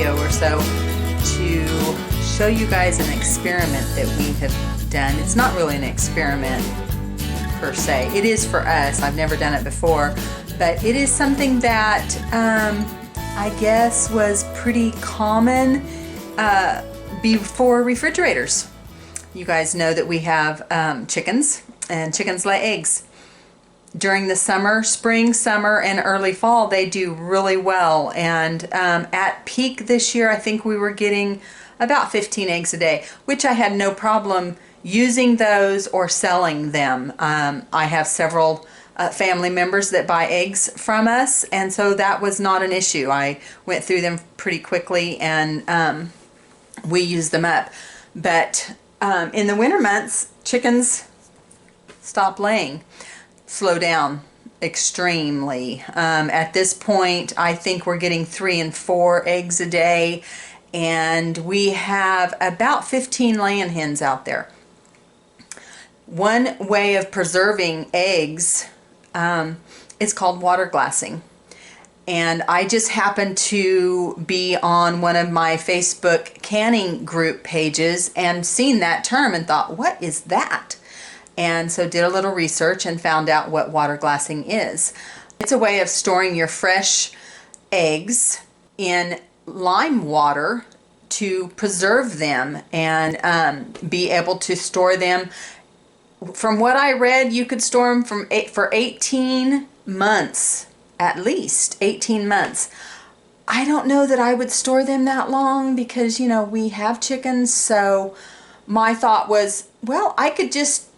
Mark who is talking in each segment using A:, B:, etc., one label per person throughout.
A: video or so to show you guys an experiment that we have done. It's not really an experiment per se. It is for us. I've never done it before, but it is something that I guess was pretty common before refrigerators. You guys know that we have chickens, and chickens lay eggs. During the summer, spring, summer, and early fall, they do really well. And at peak this year, I think we were getting about 15 eggs a day, which I had no problem using those or selling them. I have several family members that buy eggs from us, and so that was not an issue. I went through them pretty quickly, and we used them up. But in the winter months, chickens stop laying, slow down extremely. At this point, I think we're getting 3 and 4 eggs a day, and we have about 15 laying hens out there. One way of preserving eggs is called water glassing. And I just happened to be on one of my Facebook canning group pages and seen that term and thought, what is that? And so did a little research and found out what water glassing is. It's a way of storing your fresh eggs in lime water to preserve them and be able to store them. From what I read, you could store them for 18 months, at least 18 months. I don't know that I would store them that long because, you know, we have chickens. So my thought was, well, I could just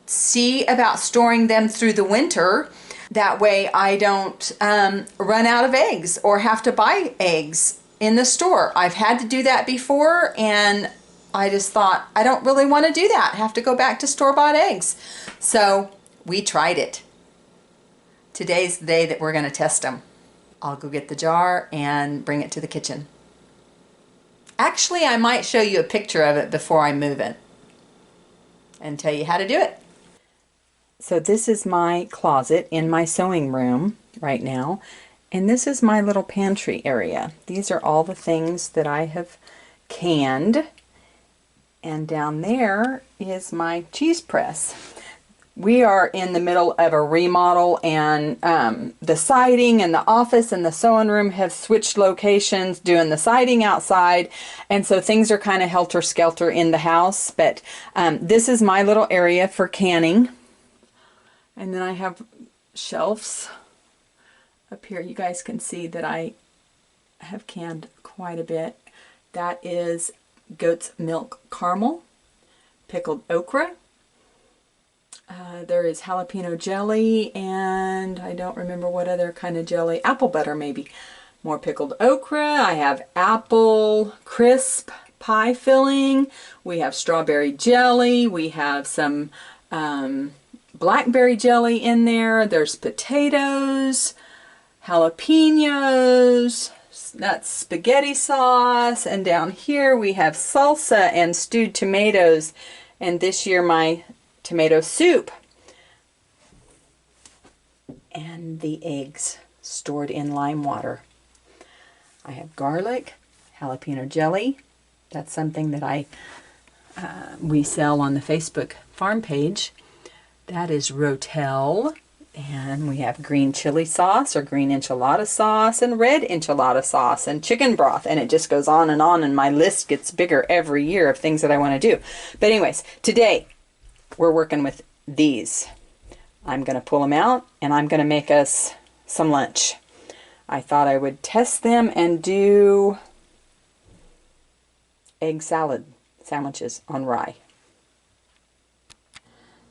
A: see about storing them through the winter. That way I don't run out of eggs or have to buy eggs in the store. I've had to do that before, and I just thought, I don't really want to do that. Have to go back to store-bought eggs. So we tried it. Today's the day that we're going to test them. I'll go get the jar and bring it to the kitchen. Actually, I might show you a picture of it before I move it and tell you how to do it. So this is my closet in my sewing room right now, and this is my little pantry area. These are all the things that I have canned, and down there is my cheese press. We are in the middle of a remodel, and the siding and the office and the sewing room have switched locations, doing the siding outside, and so things are kind of helter-skelter in the house. But this is my little area for canning. And then I have shelves up here. You guys can see that I have canned quite a bit. That is goat's milk caramel, pickled okra. There is jalapeno jelly, and I don't remember what other kind of jelly. Apple butter maybe. More pickled okra. I have apple crisp pie filling. We have strawberry jelly. We have some blackberry jelly in there. There's potatoes, jalapenos, that's spaghetti sauce, and down here we have salsa and stewed tomatoes, and this year my tomato soup, and the eggs stored in lime water. I have garlic, jalapeno jelly. That's something that we sell on the Facebook farm page. That is Rotel, and we have green chili sauce or green enchilada sauce and red enchilada sauce and chicken broth, and it just goes on, and my list gets bigger every year of things that I want to do. But anyways, today we're working with these. I'm going to pull them out, and I'm going to make us some lunch. I thought I would test them and do egg salad sandwiches on rye.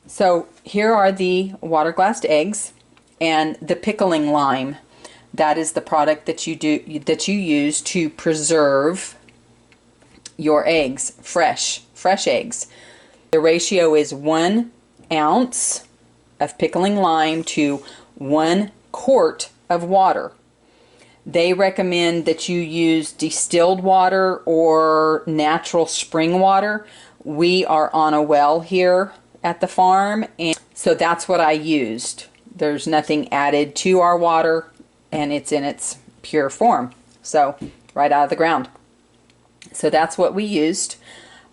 A: So here are the water glassed eggs and the pickling lime. That is the product that you use to preserve your eggs, fresh eggs. The ratio is 1 ounce of pickling lime to 1 quart of water. They recommend that you use distilled water or natural spring water. We are on a well here at the farm, and so that's what I used. There's nothing added to our water, and it's in its pure form. So right out of the ground. So that's what we used.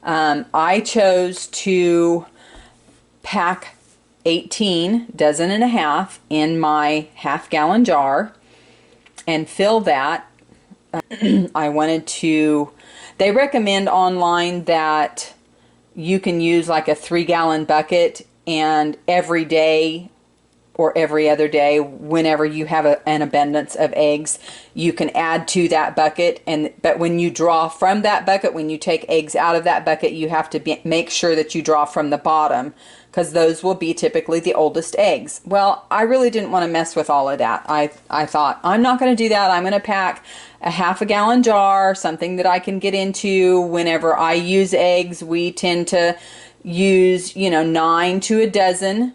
A: I chose to pack 18, dozen and a half, in my half-gallon jar and fill that. I wanted to, they recommend online that you can use like a 3-gallon bucket, and every day or every other day, whenever you have an abundance of eggs, you can add to that bucket. But when you draw from that bucket, when you take eggs out of that bucket, you have to make sure that you draw from the bottom, because those will be typically the oldest eggs. Well, I really didn't want to mess with all of that. I thought, I'm not going to do that. I'm going to pack a half-a-gallon jar, something that I can get into whenever I use eggs. We tend to use, 9 to a dozen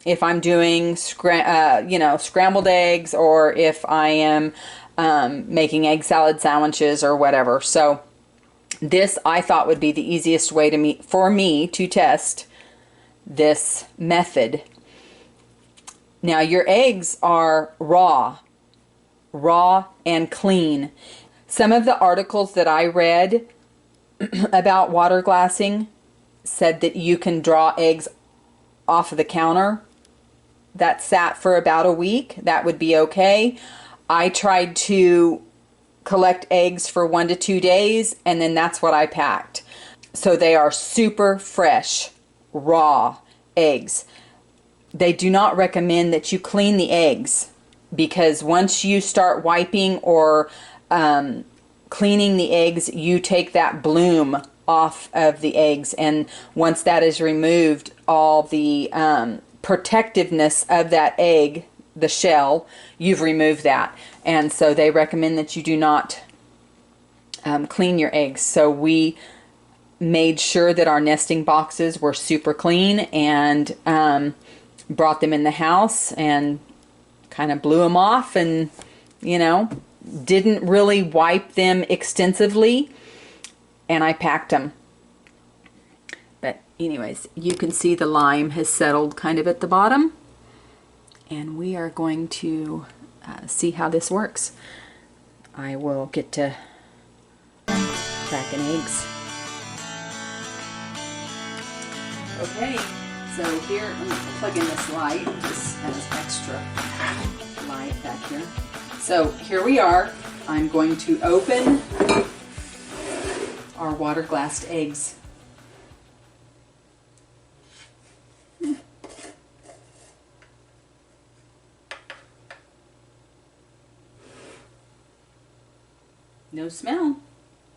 A: if I'm doing scrambled eggs, or if I am making egg salad sandwiches or whatever. So this, I thought, would be the easiest way for me to test this method. Now, your eggs are raw and clean. Some of the articles that I read about water glassing said that you can draw eggs off of the counter that sat for about a week. That would be okay. I tried to collect eggs for 1 to 2 days, and then that's what I packed. So they are super fresh, raw eggs. They do not recommend that you clean the eggs, because once you start wiping or cleaning the eggs, you take that bloom off of the eggs, and once that is removed, all the protectiveness of that egg, the shell, you've removed that. And so they recommend that you do not clean your eggs. So we made sure that our nesting boxes were super clean, and brought them in the house and kind of blew them off, and didn't really wipe them extensively, and I packed them. But anyways, you can see the lime has settled kind of at the bottom, and we are going to see how this works. I will get to cracking eggs. Okay, so here, let me plug in this light. This has extra light back here. So here we are. I'm going to open our water glassed eggs. No smell.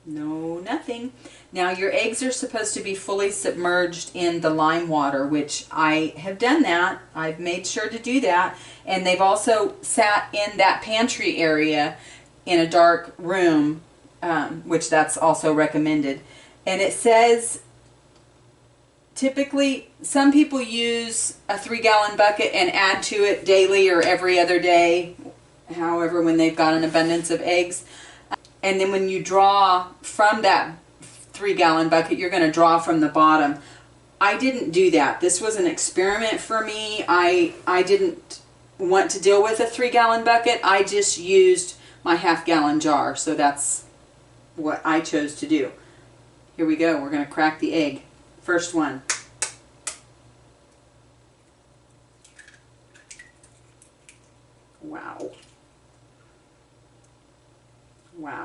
A: No, nothing. Now your eggs are supposed to be fully submerged in the lime water, which I have done that. I've made sure to do that. And they've also sat in that pantry area in a dark room, which that's also recommended. And it says typically some people use a 3-gallon bucket and add to it daily or every other day, however, when they've got an abundance of eggs. And then when you draw from that 3-gallon bucket, you're going to draw from the bottom. I didn't do that. This was an experiment for me. I didn't want to deal with a 3-gallon bucket. I just used my half-gallon jar. So that's what I chose to do. Here we go. We're going to crack the egg. First one. Wow. Wow.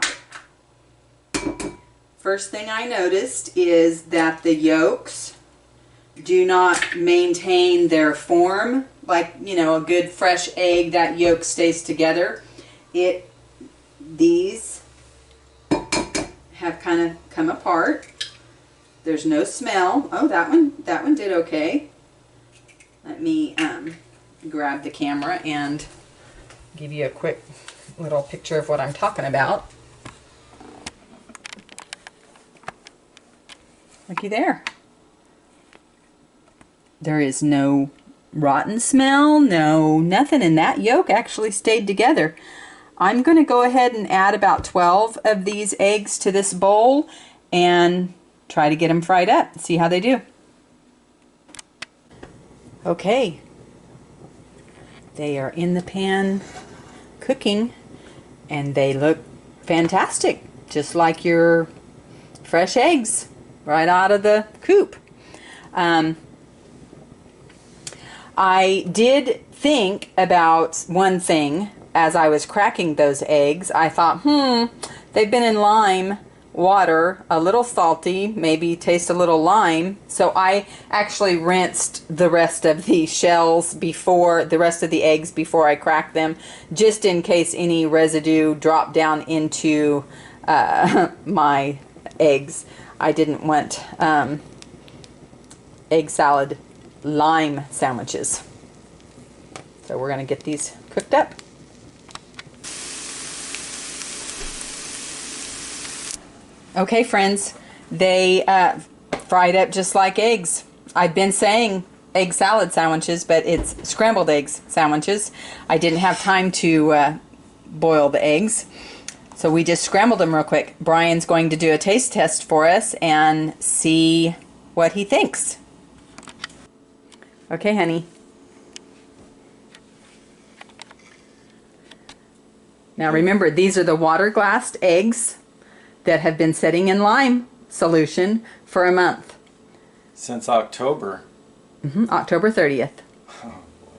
A: First thing I noticed is that the yolks do not maintain their form. Like, a good fresh egg, that yolk stays together. These have kind of come apart. There's no smell. Oh, that one did okay. Let me grab the camera and give you a quick little picture of what I'm talking about. Looky there. There is no rotten smell, no nothing, and that yolk actually stayed together. I'm going to go ahead and add about 12 of these eggs to this bowl and try to get them fried up. See how they do. Okay. They are in the pan cooking, and they look fantastic, just like your fresh eggs right out of the coop. I did think about one thing as I was cracking those eggs. I thought, they've been in lime water, a little salty, maybe taste a little lime. So I actually rinsed the rest of the shells before, the rest of the eggs before I cracked them, just in case any residue dropped down into my eggs. I didn't want egg salad lime sandwiches. So we're going to get these cooked up. Okay, friends, they fried up just like eggs. I've been saying egg salad sandwiches, but it's scrambled eggs sandwiches. I didn't have time to boil the eggs, so we just scrambled them real quick. Brian's going to do a taste test for us and see what he thinks. Okay, honey. Now remember, these are the water-glassed eggs that have been sitting in lime solution for a month.
B: Since October.
A: October 30th.
B: Oh, boy.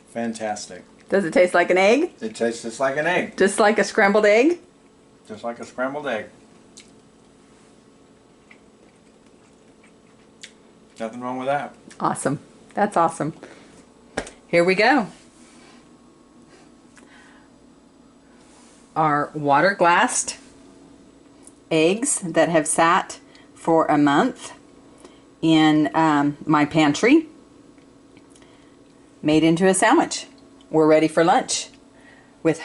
B: Fantastic.
A: Does it taste like an egg?
B: It tastes just like an egg.
A: Just like a scrambled egg?
B: Just like a scrambled egg. Nothing wrong with that.
A: Awesome. That's awesome. Here we go. Our water glassed eggs that have sat for a month in my pantry, made into a sandwich. We're ready for lunch with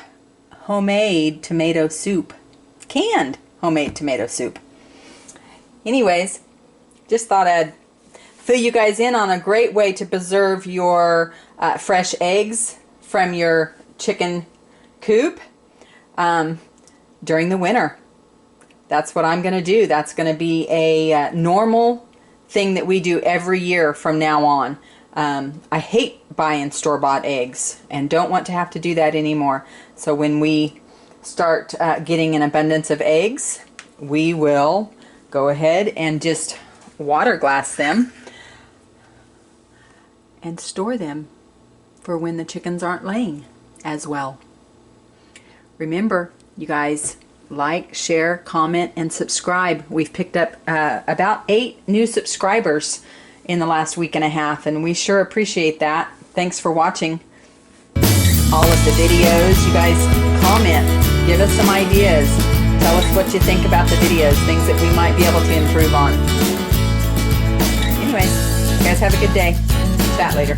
A: homemade tomato soup, canned homemade tomato soup. Anyways, just thought I'd fill you guys in on a great way to preserve your fresh eggs from your chicken coop during the winter. That's what I'm going to do. That's going to be a normal thing that we do every year from now on. I hate buying store-bought eggs and don't want to have to do that anymore. So when we start getting an abundance of eggs, we will go ahead and just water glass them and store them for when the chickens aren't laying as well. Remember, you guys, like, share, comment, and subscribe. We've picked up about 8 new subscribers in the last week and a half, and we sure appreciate that. Thanks for watching all of the videos. You guys comment, give us some ideas, tell us what you think about the videos, things that we might be able to improve on. Anyways, you guys have a good day. Chat later.